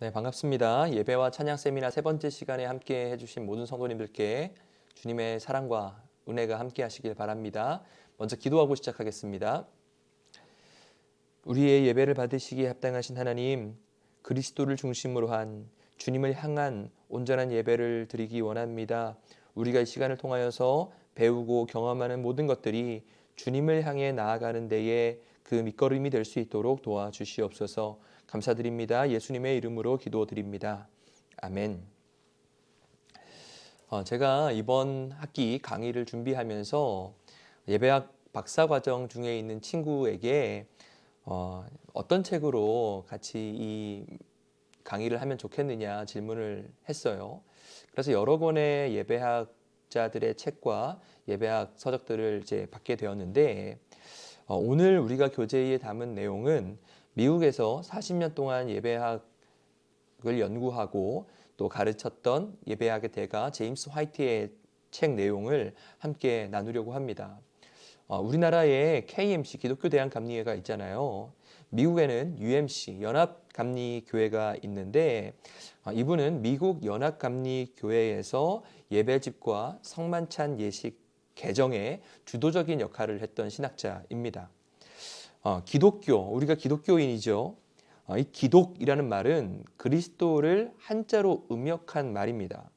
네, 반갑습니다. 예배와 찬양 세미나 세 번째 시간에 함께 해주신 모든 성도님들께 주님의 사랑과 은혜가 함께 하시길 바랍니다. 먼저 기도하고 시작하겠습니다. 우리의 예배를 받으시기에 합당하신 하나님, 그리스도를 중심으로 한 주님을 향한 온전한 예배를 드리기 원합니다. 우리가 이 시간을 통하여서 배우고 경험하는 모든 것들이 주님을 향해 나아가는 데에 그 밑거름이 될 수 있도록 도와주시옵소서. 감사드립니다. 예수님의 이름으로 기도드립니다. 아멘. 제가 이번 학기 강의를 준비하면서 예배학 박사과정 중에 있는 친구에게 어떤 책으로 같이 이 강의를 하면 좋겠느냐 질문을 했어요. 그래서 여러 권의 예배학자들의 책과 예배학 서적들을 이제 받게 되었는데 오늘 우리가 교재에 담은 내용은 미국에서 40년 동안 예배학을 연구하고 또 가르쳤던 예배학의 대가 제임스 화이트의 책 내용을 함께 나누려고 합니다. 우리나라에 KMC 기독교대한감리회가 있잖아요. 미국에는 UMC 연합감리교회가 있는데 이분은 미국 연합감리교회에서 예배집과 성만찬 예식 개정에 주도적인 역할을 했던 신학자입니다. 기독교, 우리가 기독교인이죠. 이 기독이라는 말은 그리스도를 한자로 음역한 말입니다.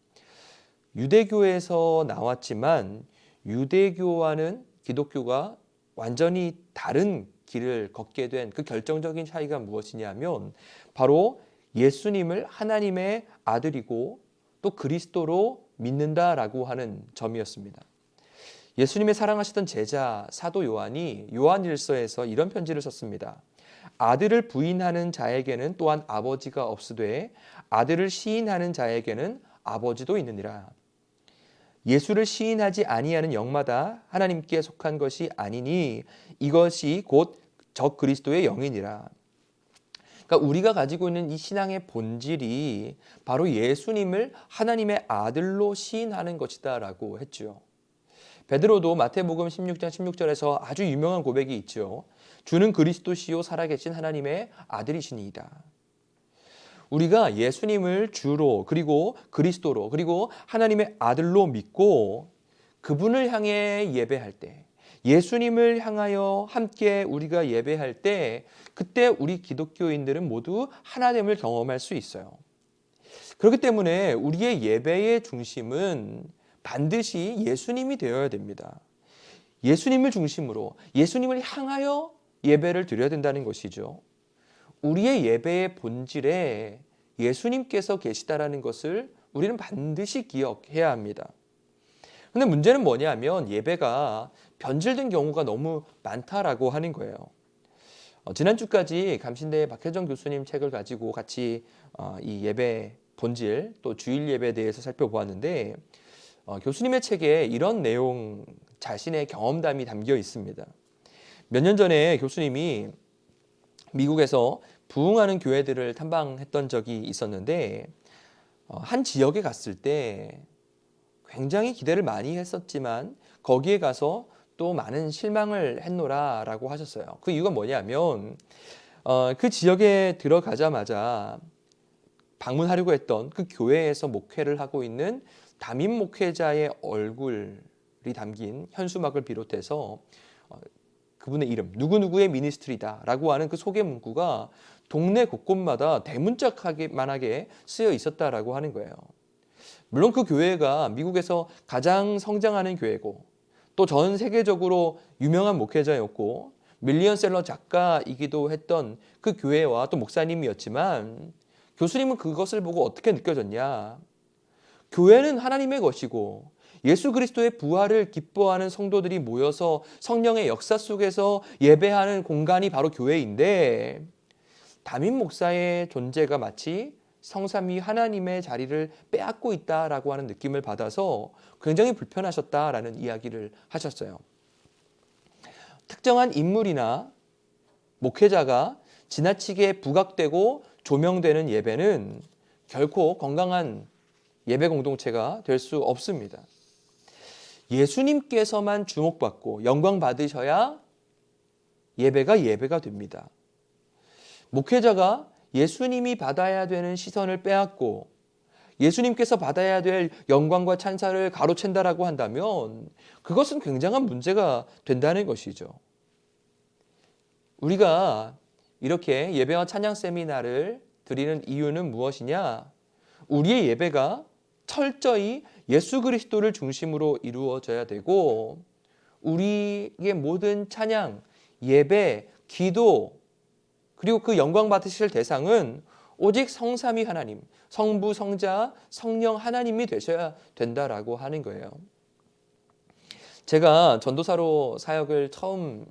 유대교에서 나왔지만 유대교와는 기독교가 완전히 다른 길을 걷게 된 그 결정적인 차이가 무엇이냐면 바로 예수님을 하나님의 아들이고 또 그리스도로 믿는다라고 하는 점이었습니다. 예수님의 사랑하시던 제자 사도 요한이 요한일서에서 이런 편지를 썼습니다. 아들을 부인하는 자에게는 또한 아버지가 없으되 아들을 시인하는 자에게는 아버지도 있느니라. 예수를 시인하지 아니하는 영마다 하나님께 속한 것이 아니니 이것이 곧 적 그리스도의 영이니라. 그러니까 우리가 가지고 있는 이 신앙의 본질이 바로 예수님을 하나님의 아들로 시인하는 것이다라고 했죠. 베드로도 마태복음 16장 16절에서 아주 유명한 고백이 있죠. 주는 그리스도시요 살아계신 하나님의 아들이시니이다. 우리가 예수님을 주로 그리고 그리스도로 그리고 하나님의 아들로 믿고 그분을 향해 예배할 때 예수님을 향하여 함께 우리가 예배할 때 그때 우리 기독교인들은 모두 하나됨을 경험할 수 있어요. 그렇기 때문에 우리의 예배의 중심은 반드시 예수님이 되어야 됩니다. 예수님을 중심으로 예수님을 향하여 예배를 드려야 된다는 것이죠. 우리의 예배의 본질에 예수님께서 계시다라는 것을 우리는 반드시 기억해야 합니다. 그런데 문제는 뭐냐면 예배가 변질된 경우가 너무 많다라고 하는 거예요. 지난주까지 감신대 박혜정 교수님 책을 가지고 같이 이 예배 본질 또 주일 예배에 대해서 살펴보았는데 교수님의 책에 이런 내용 자신의 경험담이 담겨 있습니다. 몇 년 전에 교수님이 미국에서 부흥하는 교회들을 탐방했던 적이 있었는데 한 지역에 갔을 때 굉장히 기대를 많이 했었지만 거기에 가서 또 많은 실망을 했노라라고 하셨어요. 그 이유가 뭐냐면 그 지역에 들어가자마자 방문하려고 했던 그 교회에서 목회를 하고 있는 담임 목회자의 얼굴이 담긴 현수막을 비롯해서 그분의 이름, 누구누구의 미니스트리다라고 하는 그 소개 문구가 동네 곳곳마다 대문짝하게만하게 쓰여 있었다라고 하는 거예요. 물론 그 교회가 미국에서 가장 성장하는 교회고 또 전 세계적으로 유명한 목회자였고 밀리언셀러 작가이기도 했던 그 교회와 또 목사님이었지만 교수님은 그것을 보고 어떻게 느껴졌냐? 교회는 하나님의 것이고 예수 그리스도의 부활을 기뻐하는 성도들이 모여서 성령의 역사 속에서 예배하는 공간이 바로 교회인데 담임 목사의 존재가 마치 성삼위 하나님의 자리를 빼앗고 있다라고 하는 느낌을 받아서 굉장히 불편하셨다라는 이야기를 하셨어요. 특정한 인물이나 목회자가 지나치게 부각되고 조명되는 예배는 결코 건강한 예배 공동체가 될 수 없습니다. 예수님께서만 주목받고 영광 받으셔야 예배가 됩니다. 목회자가 예수님이 받아야 되는 시선을 빼앗고 예수님께서 받아야 될 영광과 찬사를 가로챈다라고 한다면 그것은 굉장한 문제가 된다는 것이죠. 우리가 이렇게 예배와 찬양 세미나를 드리는 이유는 무엇이냐? 우리의 예배가 철저히 예수 그리스도를 중심으로 이루어져야 되고 우리의 모든 찬양, 예배, 기도 그리고 그 영광 받으실 대상은 오직 성삼위 하나님, 성부, 성자, 성령 하나님이 되셔야 된다라고 하는 거예요. 제가 전도사로 사역을 처음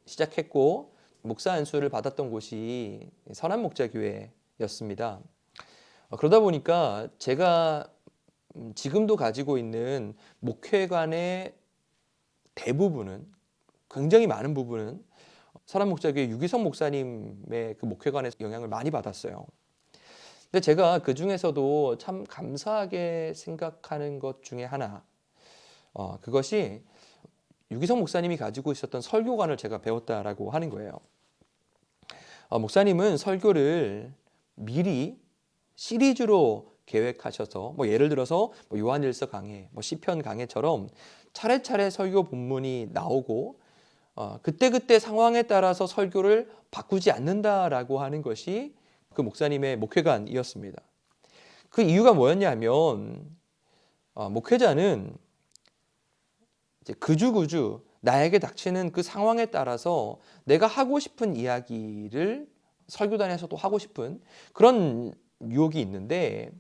시작했고 목사 안수를 받았던 곳이 선한목자교회였습니다. 그러다 보니까 제가 지금도 가지고 있는 목회관의 대부분은, 굉장히 많은 부분은 선한목자교회 유기성 목사님의 그 목회관에서 영향을 많이 받았어요. 근데 제가 그 중에서도 참 감사하게 생각하는 것 중에 하나, 그것이 유기성 목사님이 가지고 있었던 설교관을 제가 배웠다라고 하는 거예요. 목사님은 설교를 미리 시리즈로 계획하셔서 예를 들어서 요한일서 강해, 시편 강해처럼 차례차례 설교 본문이 나오고 그때그때 상황에 따라서 설교를 바꾸지 않는다라고 하는 것이 그 목사님의 목회관이었습니다. 그 이유가 뭐였냐면 목회자는 이제 그주그주 나에게 닥치는 그 상황에 따라서 내가 하고 싶은 이야기를 설교단에서도 하고 싶은 그런 유혹이 있는데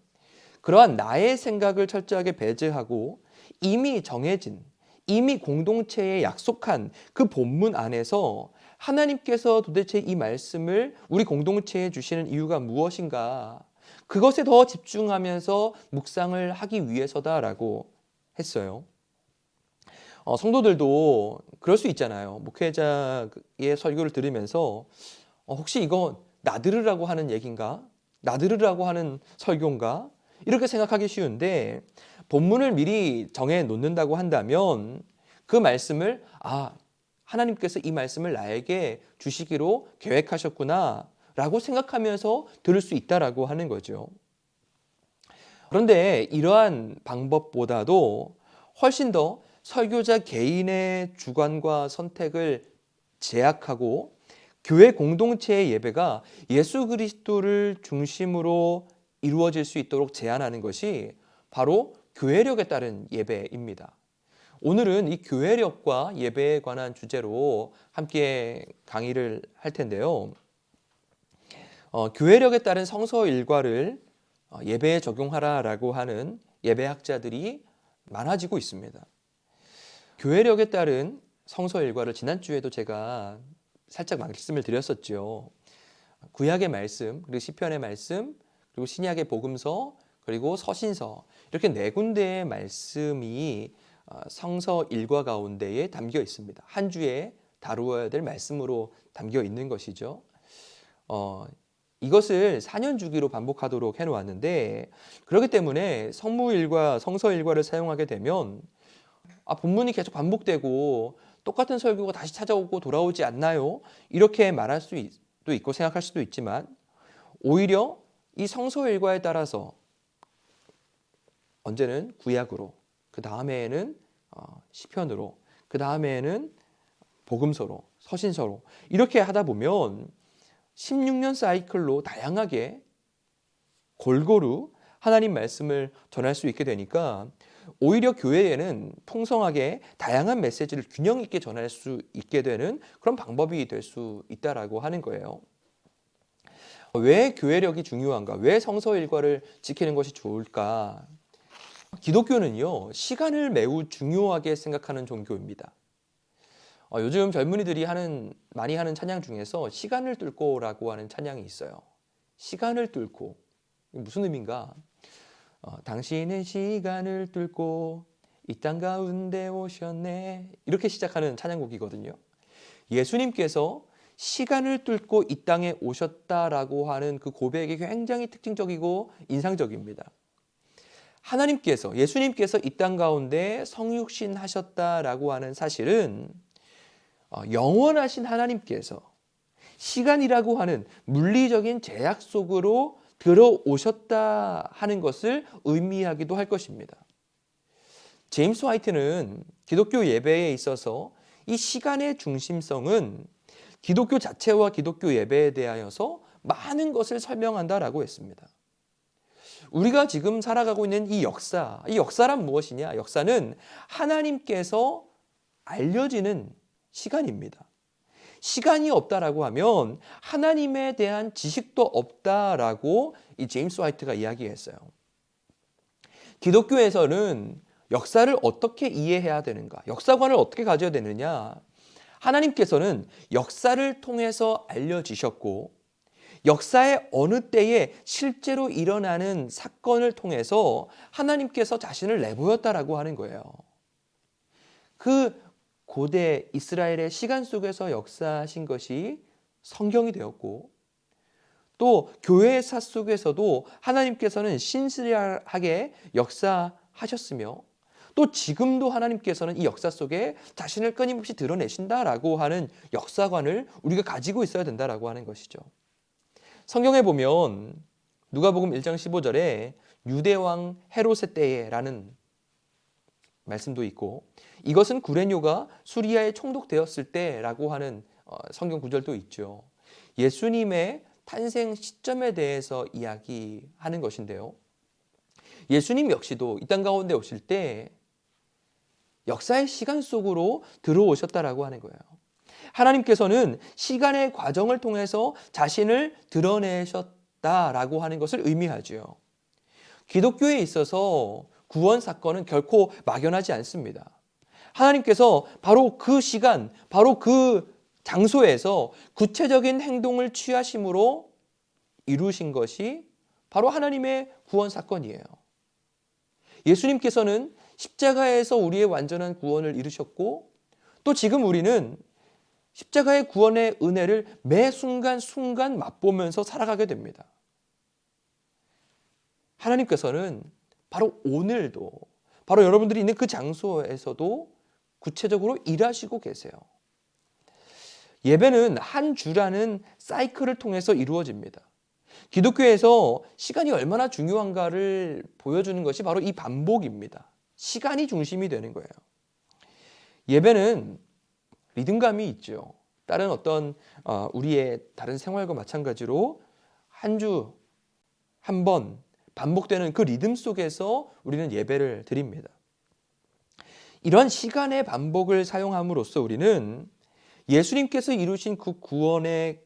그러한 나의 생각을 철저하게 배제하고 이미 정해진, 이미 공동체에 약속한 그 본문 안에서 하나님께서 도대체 이 말씀을 우리 공동체에 주시는 이유가 무엇인가, 그것에 더 집중하면서 묵상을 하기 위해서다라고 했어요. 성도들도 그럴 수 있잖아요. 목회자의 설교를 들으면서 혹시 이거 나들으라고 하는 얘기인가? 나들으라고 하는 설교인가? 이렇게 생각하기 쉬운데 본문을 미리 정해 놓는다고 한다면 그 말씀을 하나님께서 이 말씀을 나에게 주시기로 계획하셨구나 라고 생각하면서 들을 수 있다라고 하는 거죠. 그런데 이러한 방법보다도 훨씬 더 설교자 개인의 주관과 선택을 제약하고 교회 공동체의 예배가 예수 그리스도를 중심으로 이루어질 수 있도록 제안하는 것이 바로 교회력에 따른 예배입니다. 오늘은 이 교회력과 예배에 관한 주제로 함께 강의를 할 텐데요. 교회력에 따른 성서 일과를 예배에 적용하라라고 하는 예배학자들이 많아지고 있습니다. 교회력에 따른 성서 일과를 지난주에도 제가 살짝 말씀을 드렸었죠. 구약의 말씀, 그리고 시편의 말씀, 그리고 신약의 복음서, 그리고 서신서 이렇게 네 군데의 말씀이 성서 일과 가운데에 담겨 있습니다. 한 주에 다루어야 될 말씀으로 담겨 있는 것이죠. 이것을 4년 주기로 반복하도록 해놓았는데 그렇기 때문에 성무일과 성서일과를 사용하게 되면 본문이 계속 반복되고 똑같은 설교가 다시 찾아오고 돌아오지 않나요? 이렇게 말할 수도 있고 생각할 수도 있지만 오히려 이 성서일과에 따라서 언제는 구약으로, 그 다음에는 시편으로, 그 다음에는 복음서로, 서신서로 이렇게 하다 보면 16년 사이클로 다양하게 골고루 하나님 말씀을 전할 수 있게 되니까 오히려 교회에는 풍성하게 다양한 메시지를 균형 있게 전할 수 있게 되는 그런 방법이 될 수 있다라고 하는 거예요. 왜 교회력이 중요한가? 왜 성서 일과를 지키는 것이 좋을까? 기독교는요, 시간을 매우 중요하게 생각하는 종교입니다. 요즘 젊은이들이 많이 하는 찬양 중에서 시간을 뚫고라고 하는 찬양이 있어요. 시간을 뚫고. 무슨 의미인가? 당신은 시간을 뚫고 이 땅 가운데 오셨네. 이렇게 시작하는 찬양곡이거든요. 예수님께서 시간을 뚫고 이 땅에 오셨다라고 하는 그 고백이 굉장히 특징적이고 인상적입니다. 예수님께서 이 땅 가운데 성육신 하셨다라고 하는 사실은 영원하신 하나님께서 시간이라고 하는 물리적인 제약 속으로 들어오셨다 하는 것을 의미하기도 할 것입니다. 제임스 화이트는 기독교 예배에 있어서 이 시간의 중심성은 기독교 자체와 기독교 예배에 대하여서 많은 것을 설명한다라고 했습니다. 우리가 지금 살아가고 있는 이 역사란 무엇이냐? 역사는 하나님께서 알려지는 시간입니다. 시간이 없다라고 하면 하나님에 대한 지식도 없다라고 이 제임스 화이트가 이야기했어요. 기독교에서는 역사를 어떻게 이해해야 되는가? 역사관을 어떻게 가져야 되느냐? 하나님께서는 역사를 통해서 알려지셨고 역사의 어느 때에 실제로 일어나는 사건을 통해서 하나님께서 자신을 내보였다라고 하는 거예요. 그 고대 이스라엘의 시간 속에서 역사하신 것이 성경이 되었고 또 교회의 사 속에서도 하나님께서는 신실하게 역사하셨으며 또 지금도 하나님께서는 이 역사 속에 자신을 끊임없이 드러내신다라고 하는 역사관을 우리가 가지고 있어야 된다라고 하는 것이죠. 성경에 보면 누가복음 1장 15절에 유대왕 헤롯의 때에라는 말씀도 있고 이것은 구레뇨가 수리아에 총독되었을 때라고 하는 성경 구절도 있죠. 예수님의 탄생 시점에 대해서 이야기하는 것인데요. 예수님 역시도 이 땅 가운데 오실 때 역사의 시간 속으로 들어오셨다라고 하는 거예요. 하나님께서는 시간의 과정을 통해서 자신을 드러내셨다라고 하는 것을 의미하죠. 기독교에 있어서 구원 사건은 결코 막연하지 않습니다. 하나님께서 바로 그 시간, 바로 그 장소에서 구체적인 행동을 취하심으로 이루신 것이 바로 하나님의 구원 사건이에요. 예수님께서는 십자가에서 우리의 완전한 구원을 이루셨고 또 지금 우리는 십자가의 구원의 은혜를 매 순간 맛보면서 살아가게 됩니다. 하나님께서는 바로 오늘도 바로 여러분들이 있는 그 장소에서도 구체적으로 일하시고 계세요. 예배는 한 주라는 사이클을 통해서 이루어집니다. 기독교에서 시간이 얼마나 중요한가를 보여주는 것이 바로 이 반복입니다. 시간이 중심이 되는 거예요. 예배는 리듬감이 있죠. 다른 어떤 우리의 다른 생활과 마찬가지로 한 주 한 번 반복되는 그 리듬 속에서 우리는 예배를 드립니다. 이런 시간의 반복을 사용함으로써 우리는 예수님께서 이루신 그 구원의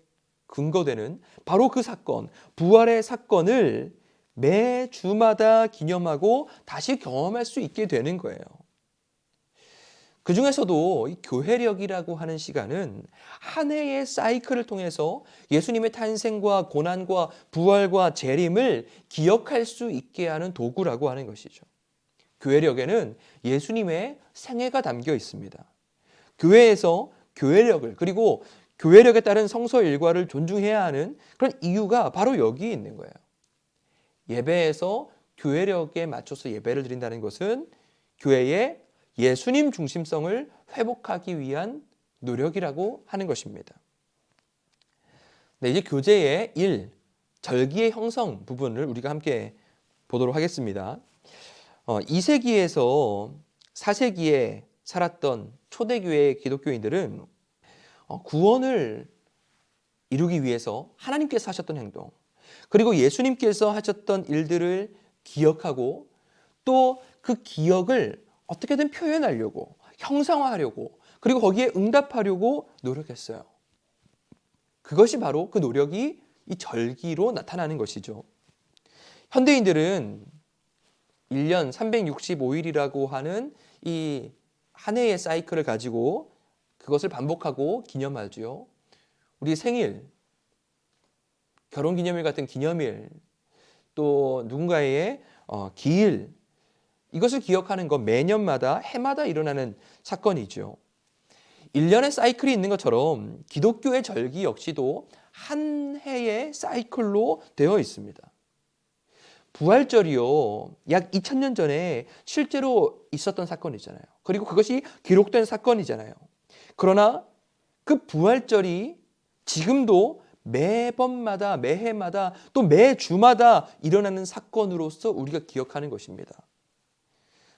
근거되는 바로 그 사건, 부활의 사건을 매 주마다 기념하고 다시 경험할 수 있게 되는 거예요. 그 중에서도 이 교회력이라고 하는 시간은 한 해의 사이클을 통해서 예수님의 탄생과 고난과 부활과 재림을 기억할 수 있게 하는 도구라고 하는 것이죠. 교회력에는 예수님의 생애가 담겨 있습니다. 교회에서 교회력을 그리고 교회력에 따른 성서 일과를 존중해야 하는 그런 이유가 바로 여기에 있는 거예요. 예배에서 교회력에 맞춰서 예배를 드린다는 것은 교회의 예수님 중심성을 회복하기 위한 노력이라고 하는 것입니다. 네, 이제 교제의 1, 절기의 형성 부분을 우리가 함께 보도록 하겠습니다. 2세기에서 4세기에 살았던 초대교회의 기독교인들은 구원을 이루기 위해서 하나님께서 하셨던 행동, 그리고 예수님께서 하셨던 일들을 기억하고 또 그 기억을 어떻게든 표현하려고, 형상화하려고, 그리고 거기에 응답하려고 노력했어요. 그것이 바로 그 노력이 이 절기로 나타나는 것이죠. 현대인들은 1년 365일이라고 하는 이 한 해의 사이클을 가지고 그것을 반복하고 기념하죠. 우리 생일, 결혼기념일 같은 기념일, 또 누군가의 기일, 이것을 기억하는 것 매년마다 해마다 일어나는 사건이죠. 1년의 사이클이 있는 것처럼 기독교의 절기 역시도 한 해의 사이클로 되어 있습니다. 부활절이요, 약 2000년 전에 실제로 있었던 사건이잖아요. 그리고 그것이 기록된 사건이잖아요. 그러나 그 부활절이 지금도 매번마다, 매해마다, 또 매주마다 일어나는 사건으로서 우리가 기억하는 것입니다.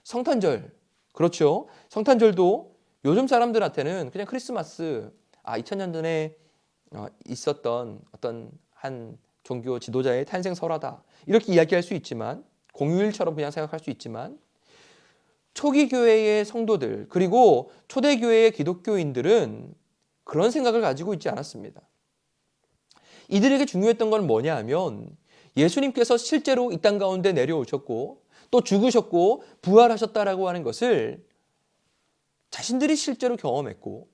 성탄절, 그렇죠. 성탄절도 요즘 사람들한테는 그냥 크리스마스, 2000년 전에 있었던 어떤 한 종교 지도자의 탄생 설화다, 이렇게 이야기할 수 있지만, 공휴일처럼 그냥 생각할 수 있지만, 초기 교회의 성도들, 그리고 초대교회의 기독교인들은 그런 생각을 가지고 있지 않았습니다. 이들에게 중요했던 건 뭐냐 하면, 예수님께서 실제로 이 땅 가운데 내려오셨고 또 죽으셨고 부활하셨다라고 하는 것을 자신들이 실제로 경험했고,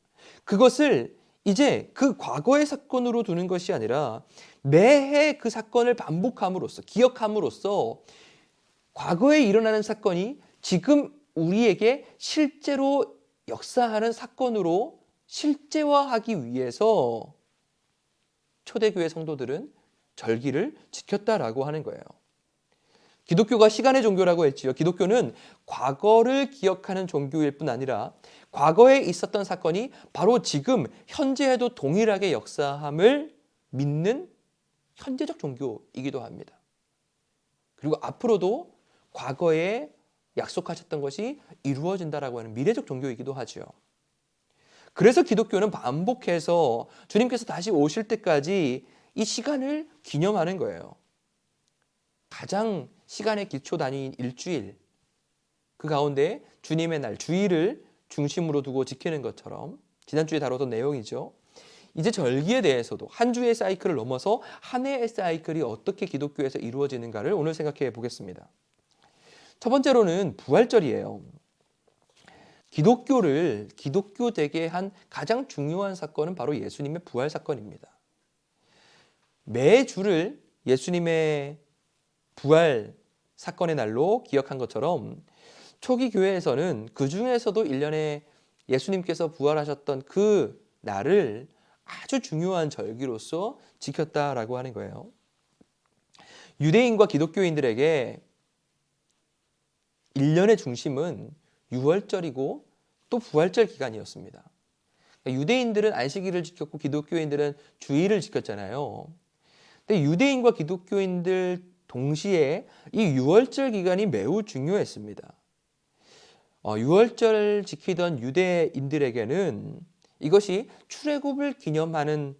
그것을 이제 그 과거의 사건으로 두는 것이 아니라 매해 그 사건을 반복함으로써, 기억함으로써 과거에 일어나는 사건이 지금 우리에게 실제로 역사하는 사건으로 실제화하기 위해서 초대교회 성도들은 절기를 지켰다라고 하는 거예요. 기독교가 시간의 종교라고 했지요. 기독교는 과거를 기억하는 종교일 뿐 아니라 과거에 있었던 사건이 바로 지금 현재에도 동일하게 역사함을 믿는 현재적 종교이기도 합니다. 그리고 앞으로도 과거에 약속하셨던 것이 이루어진다라고 하는 미래적 종교이기도 하죠. 그래서 기독교는 반복해서 주님께서 다시 오실 때까지 이 시간을 기념하는 거예요. 가장 시간의 기초 단위인 일주일, 그 가운데 주님의 날, 주일을 중심으로 두고 지키는 것처럼, 지난주에 다뤘던 내용이죠. 이제 절기에 대해서도 한 주의 사이클을 넘어서 한 해의 사이클이 어떻게 기독교에서 이루어지는가를 오늘 생각해 보겠습니다. 첫 번째로는 부활절이에요. 기독교를 기독교되게 한 가장 중요한 사건은 바로 예수님의 부활 사건입니다. 매주를 예수님의 부활 사건의 날로 기억한 것처럼 초기 교회에서는 그 중에서도 1년에 예수님께서 부활하셨던 그 날을 아주 중요한 절기로서 지켰다라고 하는 거예요. 유대인과 기독교인들에게 1년의 중심은 유월절이고 또 부활절 기간이었습니다. 유대인들은 안식일을 지켰고 기독교인들은 주일을 지켰잖아요. 근데 유대인과 기독교인들 동시에 이 유월절 기간이 매우 중요했습니다. 유월절 지키던 유대인들에게는 이것이 출애굽을 기념하는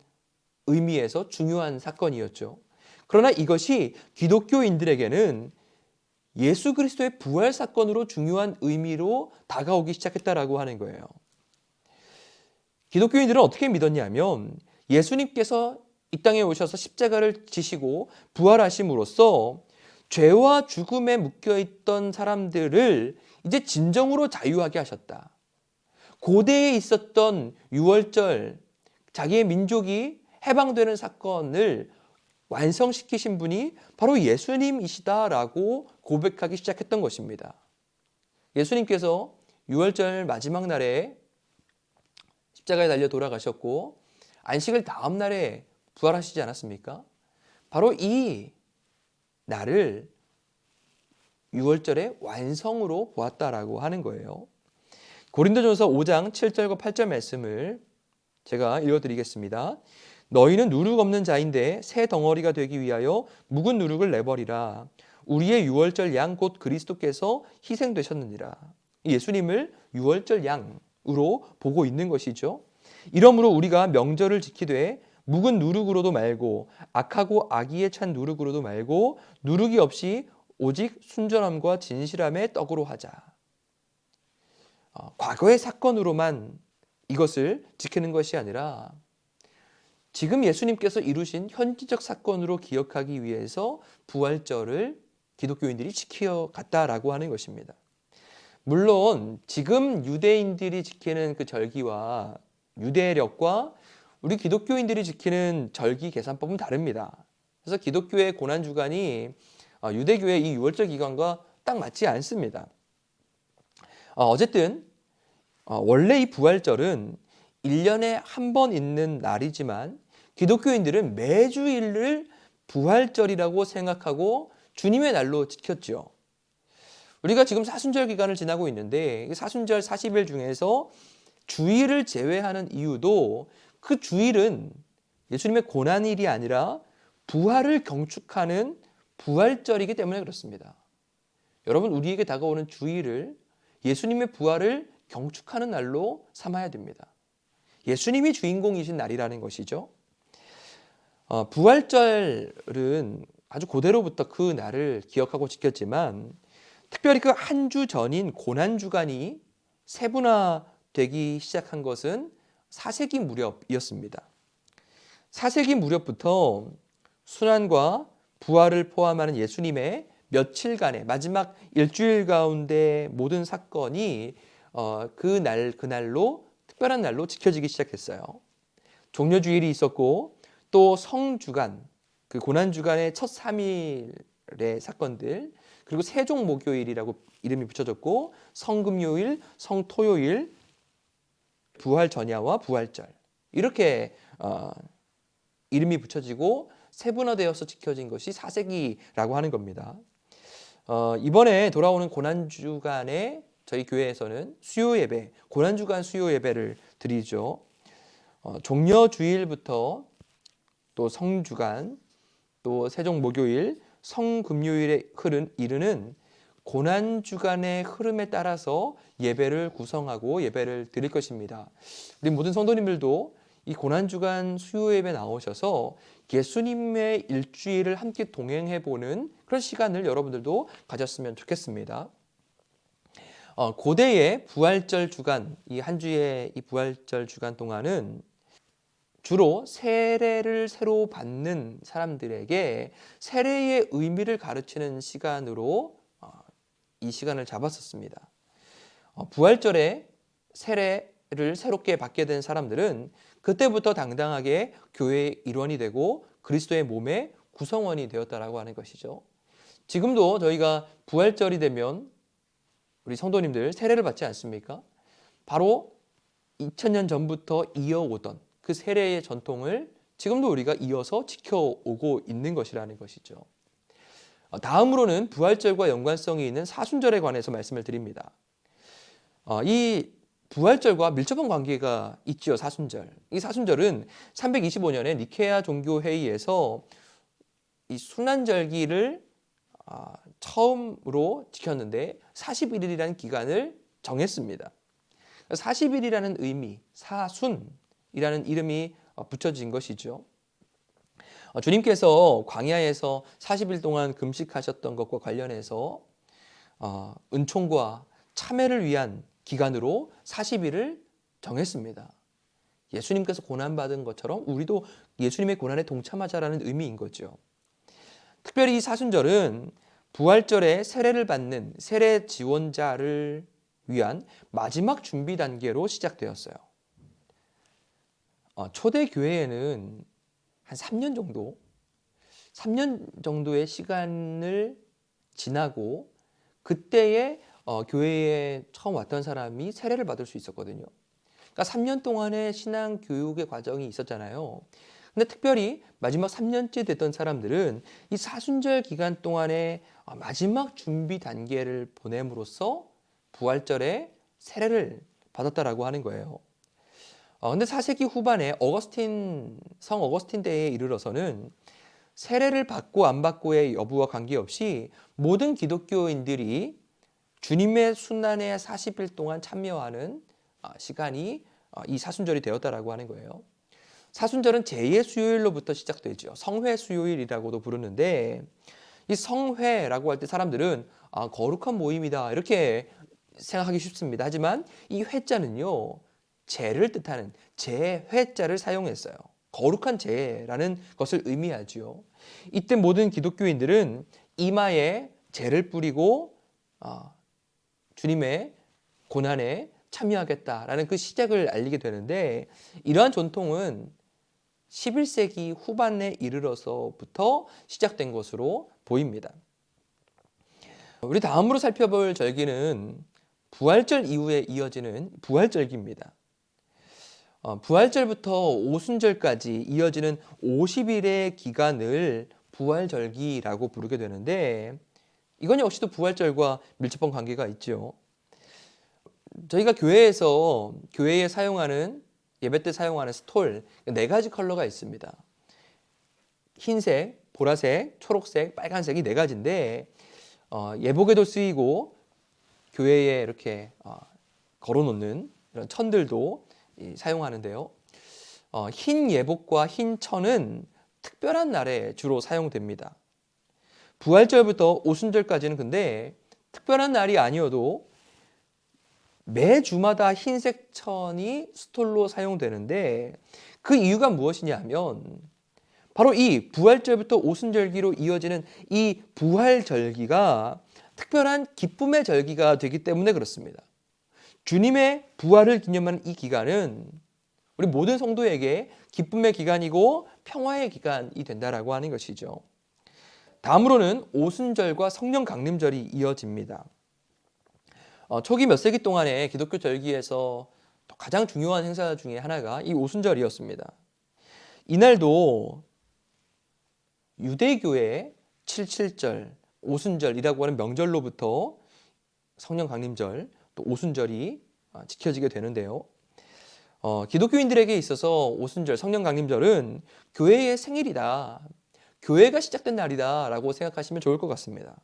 의미에서 중요한 사건이었죠. 그러나 이것이 기독교인들에게는 예수 그리스도의 부활 사건으로 중요한 의미로 다가오기 시작했다라고 하는 거예요. 기독교인들은 어떻게 믿었냐면 예수님께서 이 땅에 오셔서 십자가를 지시고 부활하심으로써 죄와 죽음에 묶여있던 사람들을 이제 진정으로 자유하게 하셨다. 고대에 있었던 유월절, 자기의 민족이 해방되는 사건을 완성시키신 분이 바로 예수님이시다라고 고백하기 시작했던 것입니다. 예수님께서 유월절 마지막 날에 십자가에 달려 돌아가셨고 안식일 다음 날에 부활하시지 않았습니까? 바로 이 날을 유월절의 완성으로 보았다라고 하는 거예요. 고린도전서 5장 7절과 8절 말씀을 제가 읽어드리겠습니다. 너희는 누룩 없는 자인데 새 덩어리가 되기 위하여 묵은 누룩을 내버리라. 우리의 유월절 양 곧 그리스도께서 희생되셨느니라. 예수님을 유월절 양으로 보고 있는 것이죠. 이러므로 우리가 명절을 지키되 묵은 누룩으로도 말고 악하고 악의에 찬 누룩으로도 말고 누룩이 없이 오직 순전함과 진실함의 떡으로 하자. 과거의 사건으로만 이것을 지키는 것이 아니라 지금 예수님께서 이루신 현지적 사건으로 기억하기 위해서 부활절을 기독교인들이 지켜갔다라고 하는 것입니다. 물론 지금 유대인들이 지키는 그 절기와 유대력과 우리 기독교인들이 지키는 절기 계산법은 다릅니다. 그래서 기독교의 고난주간이 유대교의 이 유월절 기간과 딱 맞지 않습니다. 어쨌든 원래 이 부활절은 1년에 한 번 있는 날이지만 기독교인들은 매주일을 부활절이라고 생각하고 주님의 날로 지켰죠. 우리가 지금 사순절 기간을 지나고 있는데 사순절 40일 중에서 주일을 제외하는 이유도 그 주일은 예수님의 고난일이 아니라 부활을 경축하는 부활절이기 때문에 그렇습니다. 여러분, 우리에게 다가오는 주일을 예수님의 부활을 경축하는 날로 삼아야 됩니다. 예수님이 주인공이신 날이라는 것이죠. 부활절은 아주 고대로부터 그 날을 기억하고 지켰지만 특별히 그 한 주 전인 고난주간이 세분화되기 시작한 것은 4세기 무렵이었습니다. 4세기 무렵부터 순환과 부활을 포함하는 예수님의 며칠간의 마지막 일주일 가운데 모든 사건이 그날로 특별한 날로 지켜지기 시작했어요. 종려주일이 있었고 또 성주간, 그 고난주간의 첫 3일의 사건들, 그리고 세종목요일이라고 이름이 붙여졌고 성금요일, 성토요일, 부활전야와 부활절 이렇게 이름이 붙여지고 세분화되어서 지켜진 것이 4세기라고 하는 겁니다. 이번에 돌아오는 고난주간에 저희 교회에서는 수요예배, 고난주간 수요예배를 드리죠. 종려주일부터 또 성주간, 또 세종목요일, 성금요일에 이르는 고난주간의 흐름에 따라서 예배를 구성하고 예배를 드릴 것입니다. 우리 모든 성도님들도 이 고난주간 수요예배 나오셔서 예수님의 일주일을 함께 동행해보는 그런 시간을 여러분들도 가졌으면 좋겠습니다. 고대의 부활절 주간, 이 한 주의 이 부활절 주간 동안은 주로 세례를 새로 받는 사람들에게 세례의 의미를 가르치는 시간으로 이 시간을 잡았었습니다. 부활절에 세례를 새롭게 받게 된 사람들은 그때부터 당당하게 교회의 일원이 되고 그리스도의 몸의 구성원이 되었다라고 하는 것이죠. 지금도 저희가 부활절이 되면 우리 성도님들 세례를 받지 않습니까? 바로 2000년 전부터 이어오던 그 세례의 전통을 지금도 우리가 이어서 지켜오고 있는 것이라는 것이죠. 다음으로는 부활절과 연관성이 있는 사순절에 관해서 말씀을 드립니다. 이 부활절과 밀접한 관계가 있죠. 사순절. 이 사순절은 325년에 니케아 종교회의에서 이 순환절기를 처음으로 지켰는데 40일이라는 기간을 정했습니다. 40일이라는 의미, 사순이라는 이름이 붙여진 것이죠. 주님께서 광야에서 40일 동안 금식하셨던 것과 관련해서 은총과 참회를 위한 기간으로 40일을 정했습니다. 예수님께서 고난받은 것처럼 우리도 예수님의 고난에 동참하자라는 의미인 거죠. 특별히 이 사순절은 부활절에 세례를 받는 세례 지원자를 위한 마지막 준비 단계로 시작되었어요. 초대 교회에는 한 3년 정도의 시간을 지나고 그때에 교회에 처음 왔던 사람이 세례를 받을 수 있었거든요. 그러니까 3년 동안의 신앙 교육의 과정이 있었잖아요. 근데 특별히 마지막 3년째 됐던 사람들은 이 사순절 기간 동안에 마지막 준비 단계를 보냄으로써 부활절에 세례를 받았다라고 하는 거예요. 근데 4세기 후반에 성 어거스틴 때에 이르러서는 세례를 받고 안 받고의 여부와 관계없이 모든 기독교인들이 주님의 순환에 40일 동안 참여하는 시간이 이 사순절이 되었다라고 하는 거예요. 사순절은 제2의 수요일로부터 시작되죠. 성회 수요일이라고도 부르는데 이 성회라고 할 때 사람들은 거룩한 모임이다 이렇게 생각하기 쉽습니다. 하지만 이 회자는요. 제를 뜻하는 제회자를 사용했어요. 거룩한 제라는 것을 의미하죠. 이때 모든 기독교인들은 이마에 제를 뿌리고 주님의 고난에 참여하겠다라는 그 시작을 알리게 되는데 이러한 전통은 11세기 후반에 이르러서부터 시작된 것으로 보입니다. 우리 다음으로 살펴볼 절기는 부활절 이후에 이어지는 부활절기입니다. 부활절부터 오순절까지 이어지는 50일의 기간을 부활절기라고 부르게 되는데 이건 역시도 부활절과 밀접한 관계가 있죠. 저희가 교회에 사용하는 예배 때 사용하는 스톨 네 가지 컬러가 있습니다. 흰색, 보라색, 초록색, 빨간색이 네 가지인데 예복에도 쓰이고 교회에 이렇게 걸어놓는 이런 천들도 사용하는데요. 흰 예복과 흰 천은 특별한 날에 주로 사용됩니다. 부활절부터 오순절까지는 근데 특별한 날이 아니어도 매 주마다 흰색 천이 스톨로 사용되는데 그 이유가 무엇이냐면 바로 이 부활절부터 오순절기로 이어지는 이 부활절기가 특별한 기쁨의 절기가 되기 때문에 그렇습니다. 주님의 부활을 기념하는 이 기간은 우리 모든 성도에게 기쁨의 기간이고 평화의 기간이 된다라고 하는 것이죠. 다음으로는 오순절과 성령 강림절이 이어집니다. 초기 몇 세기 동안의 기독교 절기에서 가장 중요한 행사 중에 하나가 이 오순절이었습니다. 이날도 유대교의 77절, 오순절이라고 하는 명절로부터 성령 강림절, 또 오순절이 지켜지게 되는데요. 기독교인들에게 있어서 오순절, 성령 강림절은 교회의 생일이다, 교회가 시작된 날이다 라고 생각하시면 좋을 것 같습니다.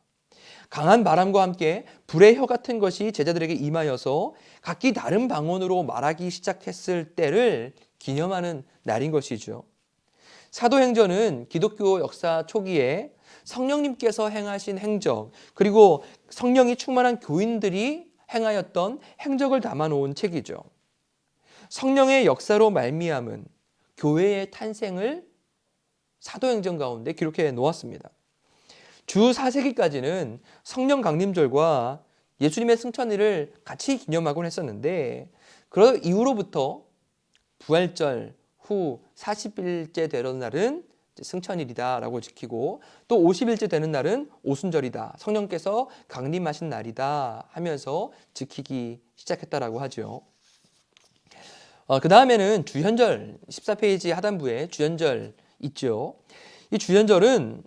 강한 바람과 함께 불의 혀 같은 것이 제자들에게 임하여서 각기 다른 방언으로 말하기 시작했을 때를 기념하는 날인 것이죠. 사도행전은 기독교 역사 초기에 성령님께서 행하신 행적, 그리고 성령이 충만한 교인들이 행하였던 행적을 담아놓은 책이죠. 성령의 역사로 말미암은 교회의 탄생을 사도행전 가운데 기록해 놓았습니다. 주 4세기까지는 성령 강림절과 예수님의 승천일을 같이 기념하곤 했었는데 그 이후로부터 부활절 후 40일째 되는 날은 승천일이다라고 지키고 또 50일째 되는 날은 오순절이다, 성령께서 강림하신 날이다 하면서 지키기 시작했다라고 하죠. 그 다음에는 주현절, 14페이지 하단부에 주현절 있죠. 이 주현절은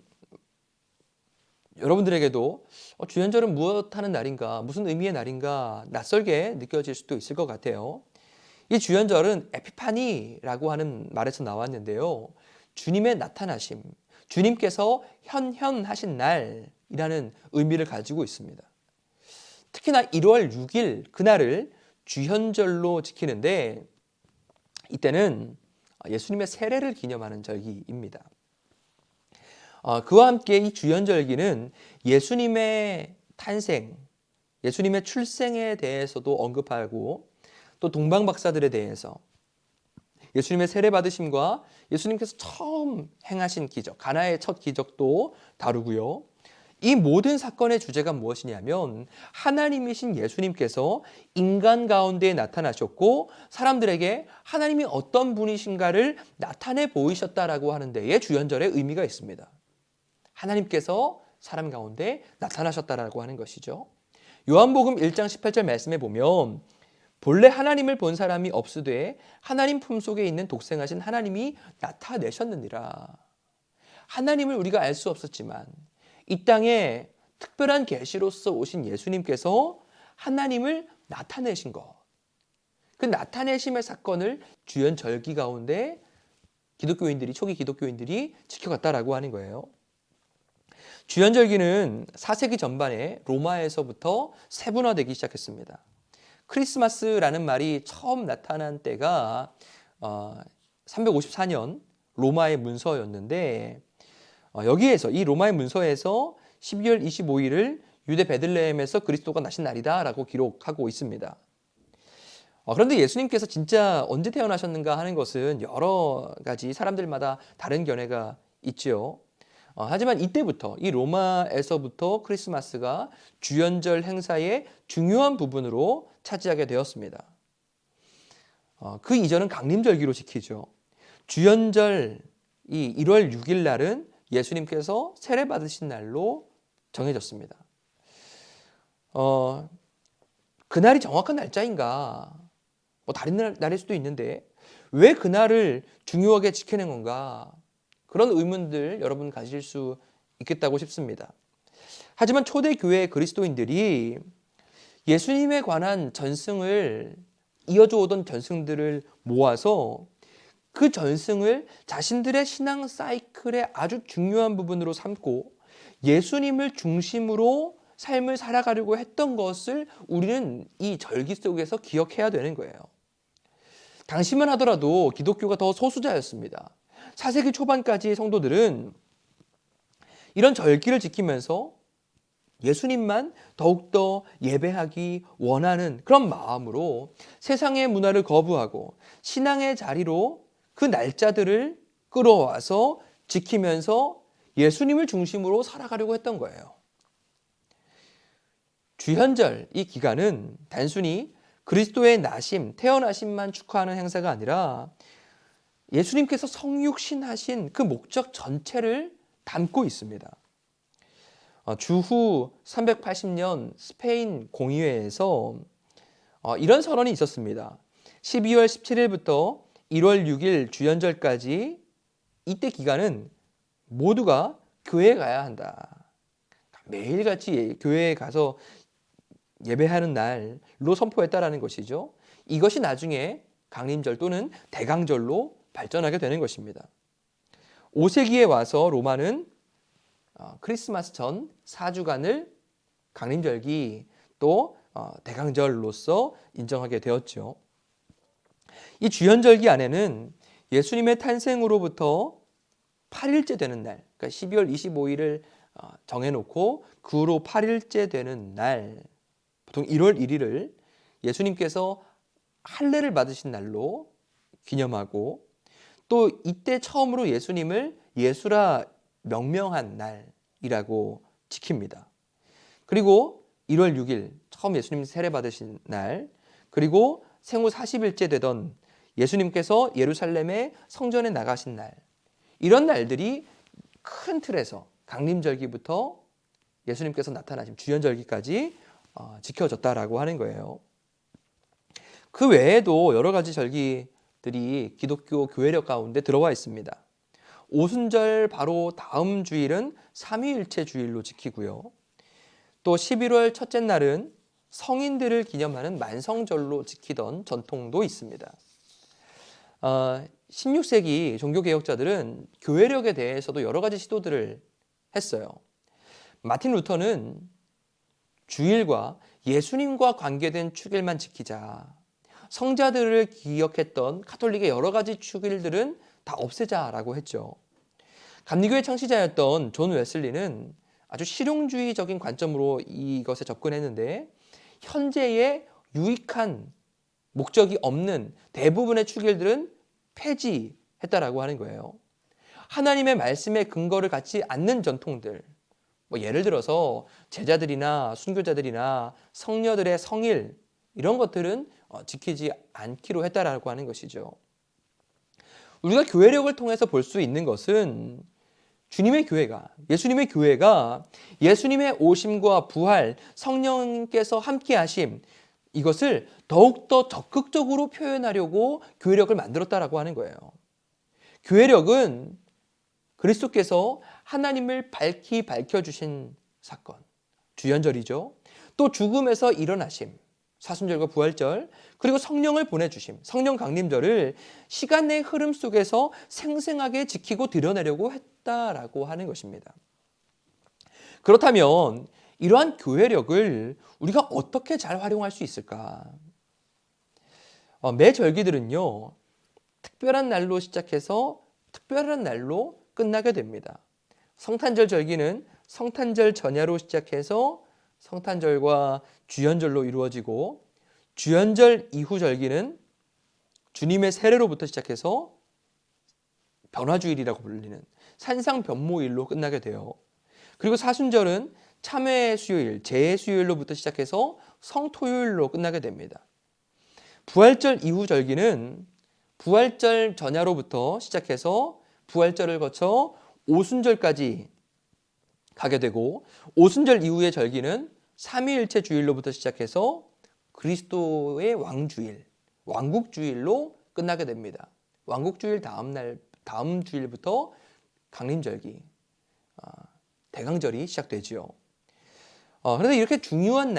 여러분들에게도 주현절은 무엇 하는 날인가, 무슨 의미의 날인가 낯설게 느껴질 수도 있을 것 같아요. 이 주현절은 에피파니라고 하는 말에서 나왔는데요. 주님의 나타나심, 주님께서 현현하신 날이라는 의미를 가지고 있습니다. 특히나 1월 6일 그날을 주현절로 지키는데 이때는 예수님의 세례를 기념하는 절기입니다. 그와 함께 이 주현절기는 예수님의 탄생, 예수님의 출생에 대해서도 언급하고 또 동방박사들에 대해서 예수님의 세례 받으심과 예수님께서 처음 행하신 기적, 가나의 첫 기적도 다루고요. 이 모든 사건의 주제가 무엇이냐면 하나님이신 예수님께서 인간 가운데 나타나셨고 사람들에게 하나님이 어떤 분이신가를 나타내 보이셨다라고 하는 데에 주현절의 의미가 있습니다. 하나님께서 사람 가운데 나타나셨다라고 하는 것이죠. 요한복음 1장 18절 말씀에 보면 본래 하나님을 본 사람이 없으되 하나님 품속에 있는 독생하신 하나님이 나타내셨느니라. 하나님을 우리가 알 수 없었지만 이 땅에 특별한 계시로서 오신 예수님께서 하나님을 나타내신 것, 그 나타내심의 사건을 주현절기 가운데 초기 기독교인들이 지켜갔다라고 하는 거예요. 주현절기는 4세기 전반에 로마에서부터 세분화되기 시작했습니다. 크리스마스라는 말이 처음 나타난 때가 354년 로마의 문서였는데 여기에서 이 로마의 문서에서 12월 25일을 유대 베들레헴에서 그리스도가 나신 날이다라고 기록하고 있습니다. 그런데 예수님께서 진짜 언제 태어나셨는가 하는 것은 여러 가지 사람들마다 다른 견해가 있죠. 하지만 이때부터 이 로마에서부터 크리스마스가 주현절 행사의 중요한 부분으로 차지하게 되었습니다. 그 이전은 강림절기로 지키죠. 주현절 이 1월 6일 날은 예수님께서 세례 받으신 날로 정해졌습니다. 그날이 정확한 날짜인가? 다른 날일 수도 있는데 왜 그날을 중요하게 지켜낸 건가? 그런 의문들 여러분 가질 수 있겠다고 싶습니다. 하지만 초대교회 그리스도인들이 예수님에 관한 전승을 이어져 오던 전승들을 모아서 그 전승을 자신들의 신앙 사이클의 아주 중요한 부분으로 삼고 예수님을 중심으로 삶을 살아가려고 했던 것을 우리는 이 절기 속에서 기억해야 되는 거예요. 당시만 하더라도 기독교가 더 소수자였습니다. 4세기 초반까지 성도들은 이런 절기를 지키면서 예수님만 더욱더 예배하기 원하는 그런 마음으로 세상의 문화를 거부하고 신앙의 자리로 그 날짜들을 끌어와서 지키면서 예수님을 중심으로 살아가려고 했던 거예요. 주현절 이 기간은 단순히 그리스도의 나심, 태어나심만 축하하는 행사가 아니라 예수님께서 성육신하신 그 목적 전체를 담고 있습니다. 주후 380년 스페인 공의회에서 이런 선언이 있었습니다. 12월 17일부터 1월 6일 주연절까지 이때 기간은 모두가 교회에 가야 한다. 매일같이 교회에 가서 예배하는 날로 선포했다라는 것이죠. 이것이 나중에 강림절 또는 대강절로 발전하게 되는 것입니다. 5세기에 와서 로마는 크리스마스 전 4주간을 강림절기 또 대강절로서 인정하게 되었죠. 이 주연절기 안에는 예수님의 탄생으로부터 8일째 되는 날, 그러니까 12월 25일을 정해놓고 그 후로 8일째 되는 날, 보통 1월 1일을 예수님께서 할례를 받으신 날로 기념하고 또 이때 처음으로 예수님을 예수라 명명한 날이라고 지킵니다. 그리고 1월 6일 처음 예수님 세례 받으신 날, 그리고 생후 40일째 되던 예수님께서 예루살렘의 성전에 나가신 날, 이런 날들이 큰 틀에서 강림절기부터 예수님께서 나타나신 주연절기까지 지켜졌다라고 하는 거예요. 그 외에도 여러 가지 절기들이 기독교 교회력 가운데 들어와 있습니다. 오순절 바로 다음 주일은 삼위일체 주일로 지키고요. 또 11월 첫째 날은 성인들을 기념하는 만성절로 지키던 전통도 있습니다. 16세기 종교개혁자들은 교회력에 대해서도 여러 가지 시도들을 했어요. 마틴 루터는 주일과 예수님과 관계된 축일만 지키자. 성자들을 기억했던 카톨릭의 여러 가지 축일들은 다 없애자라고 했죠. 감리교의 창시자였던 존 웨슬리는 아주 실용주의적인 관점으로 이것에 접근했는데 현재의 유익한 목적이 없는 대부분의 축일들은 폐지했다라고 하는 거예요. 하나님의 말씀에 근거를 갖지 않는 전통들, 예를 들어서 제자들이나 순교자들이나 성녀들의 성일 이런 것들은 지키지 않기로 했다라고 하는 것이죠. 우리가 교회력을 통해서 볼 수 있는 것은 주님의 교회가, 예수님의 교회가 예수님의 오심과 부활, 성령께서 함께 하심, 이것을 더욱더 적극적으로 표현하려고 교회력을 만들었다라고 하는 거예요. 교회력은 그리스도께서 하나님을 밝히 밝혀주신 사건, 주연절이죠. 또 죽음에서 일어나심, 사순절과 부활절, 그리고 성령을 보내주심, 성령 강림절을 시간의 흐름 속에서 생생하게 지키고 드러내려고 했다라고 하는 것입니다. 그렇다면 이러한 교회력을 우리가 어떻게 잘 활용할 수 있을까? 매 절기들은요, 특별한 날로 시작해서 특별한 날로 끝나게 됩니다. 성탄절 절기는 성탄절 전야로 시작해서 성탄절과 주연절로 이루어지고, 주연절 이후 절기는 주님의 세례로부터 시작해서 변화주일이라고 불리는 산상변모일로 끝나게 돼요. 그리고 사순절은 참회수요일, 제수요일로부터 시작해서 성토요일로 끝나게 됩니다. 부활절 이후 절기는 부활절 전야로부터 시작해서 부활절을 거쳐 오순절까지 가게 되고, 오순절 이후의 절기는 삼위일체 주일로부터 시작해서 그리스도의 왕주일, 왕국주일로 끝나게 됩니다. 왕국주일 다음 주일부터 강림절기, 대강절이 시작되지요. 그런데 이렇게 중요한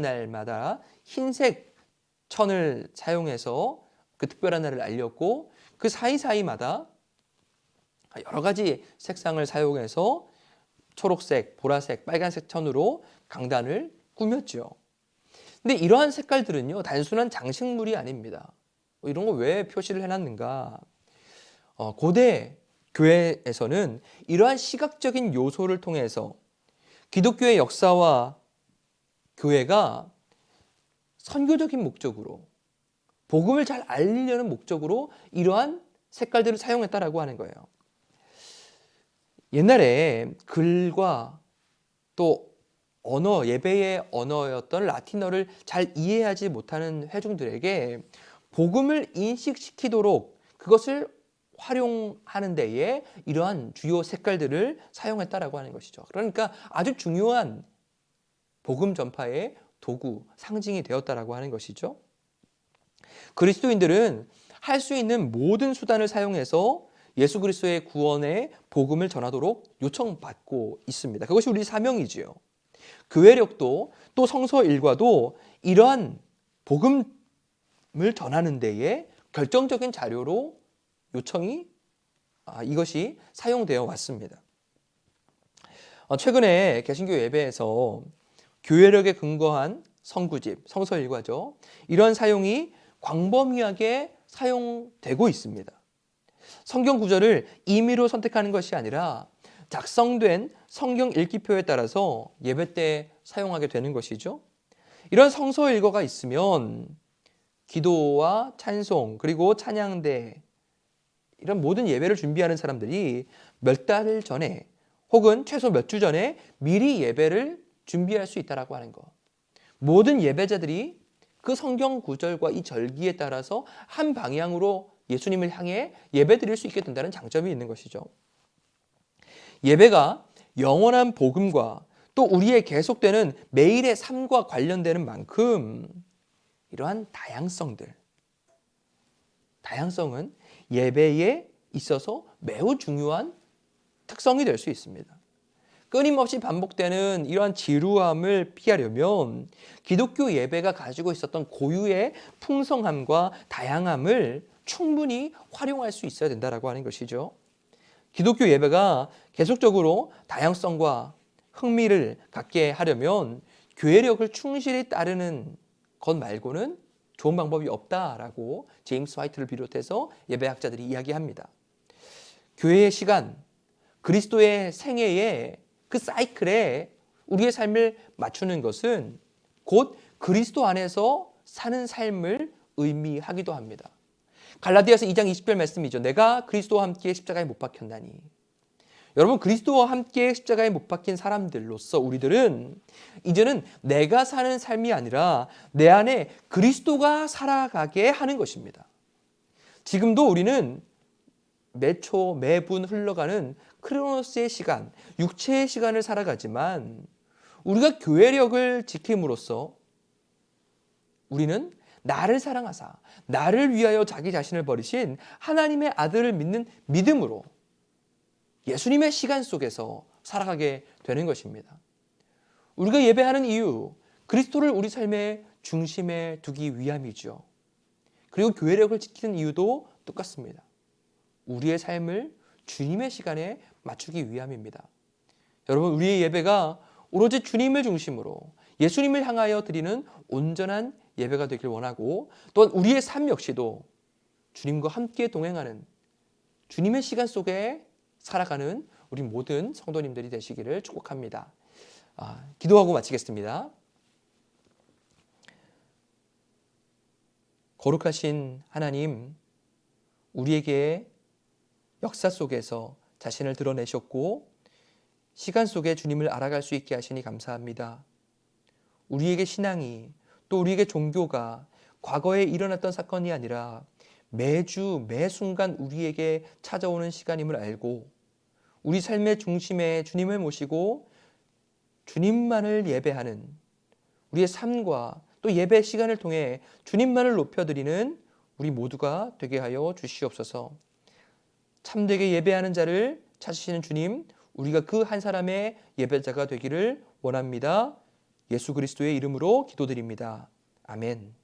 날마다 흰색 천을 사용해서 그 특별한 날을 알렸고 그 사이사이마다 여러 가지 색상을 사용해서 초록색, 보라색, 빨간색 천으로 강단을 꾸몄죠. 근데 이러한 색깔들은요, 단순한 장식물이 아닙니다. 이런 거 왜 표시를 해놨는가? 고대 교회에서는 이러한 시각적인 요소를 통해서 기독교의 역사와 교회가 선교적인 목적으로, 복음을 잘 알리려는 목적으로 이러한 색깔들을 사용했다라고 하는 거예요. 옛날에 글과 또 언어, 예배의 언어였던 라틴어를 잘 이해하지 못하는 회중들에게 복음을 인식시키도록 그것을 활용하는 데에 이러한 주요 색깔들을 사용했다라고 하는 것이죠. 그러니까 아주 중요한 복음 전파의 도구, 상징이 되었다라고 하는 것이죠. 그리스도인들은 할 수 있는 모든 수단을 사용해서 예수 그리스도의 구원의 복음을 전하도록 요청받고 있습니다. 그것이 우리 사명이지요. 교회력도 또 성서 일과도 이러한 복음을 전하는 데에 결정적인 자료로 요청이 이것이 사용되어 왔습니다. 최근에 개신교 예배에서 교회력에 근거한 성구집, 성서 일과죠. 이런 사용이 광범위하게 사용되고 있습니다. 성경 구절을 임의로 선택하는 것이 아니라 작성된 성경 읽기표에 따라서 예배 때 사용하게 되는 것이죠. 이런 성서 일과가 있으면 기도와 찬송 그리고 찬양대 이런 모든 예배를 준비하는 사람들이 몇 달 전에 혹은 최소 몇 주 전에 미리 예배를 준비할 수 있다라고 하는 것. 모든 예배자들이 그 성경 구절과 이 절기에 따라서 한 방향으로 예수님을 향해 예배 드릴 수 있게 된다는 장점이 있는 것이죠. 예배가 영원한 복음과 또 우리의 계속되는 매일의 삶과 관련되는 만큼 이러한 다양성은 예배에 있어서 매우 중요한 특성이 될 수 있습니다. 끊임없이 반복되는 이러한 지루함을 피하려면 기독교 예배가 가지고 있었던 고유의 풍성함과 다양함을 충분히 활용할 수 있어야 된다라고 하는 것이죠. 기독교 예배가 계속적으로 다양성과 흥미를 갖게 하려면 교회력을 충실히 따르는 것 말고는 좋은 방법이 없다라고 제임스 화이트를 비롯해서 예배학자들이 이야기합니다. 교회의 시간, 그리스도의 생애에 그 사이클에 우리의 삶을 맞추는 것은 곧 그리스도 안에서 사는 삶을 의미하기도 합니다. 갈라디아서 2장 20절 말씀이죠. 내가 그리스도와 함께 십자가에 못 박혔나니. 여러분, 그리스도와 함께 십자가에 못 박힌 사람들로서 우리들은 이제는 내가 사는 삶이 아니라 내 안에 그리스도가 살아가게 하는 것입니다. 지금도 우리는 매초 매분 흘러가는 크로노스의 시간, 육체의 시간을 살아가지만 우리가 교회력을 지킴으로써 우리는 나를 사랑하사 나를 위하여 자기 자신을 버리신 하나님의 아들을 믿는 믿음으로 예수님의 시간 속에서 살아가게 되는 것입니다. 우리가 예배하는 이유, 그리스도를 우리 삶의 중심에 두기 위함이죠. 그리고 교회력을 지키는 이유도 똑같습니다. 우리의 삶을 주님의 시간에 맞추기 위함입니다. 여러분, 우리의 예배가 오로지 주님을 중심으로 예수님을 향하여 드리는 온전한 예배가 되길 원하고, 또한 우리의 삶 역시도 주님과 함께 동행하는 주님의 시간 속에 살아가는 우리 모든 성도님들이 되시기를 축복합니다. 기도하고 마치겠습니다. 거룩하신 하나님, 우리에게 역사 속에서 자신을 드러내셨고 시간 속에 주님을 알아갈 수 있게 하시니 감사합니다. 우리에게 신앙이, 또 우리에게 종교가 과거에 일어났던 사건이 아니라 매주 매 순간 우리에게 찾아오는 시간임을 알고 우리 삶의 중심에 주님을 모시고 주님만을 예배하는 우리의 삶과 또 예배 시간을 통해 주님만을 높여드리는 우리 모두가 되게 하여 주시옵소서. 참되게 예배하는 자를 찾으시는 주님, 우리가 그 한 사람의 예배자가 되기를 원합니다. 예수 그리스도의 이름으로 기도드립니다. 아멘.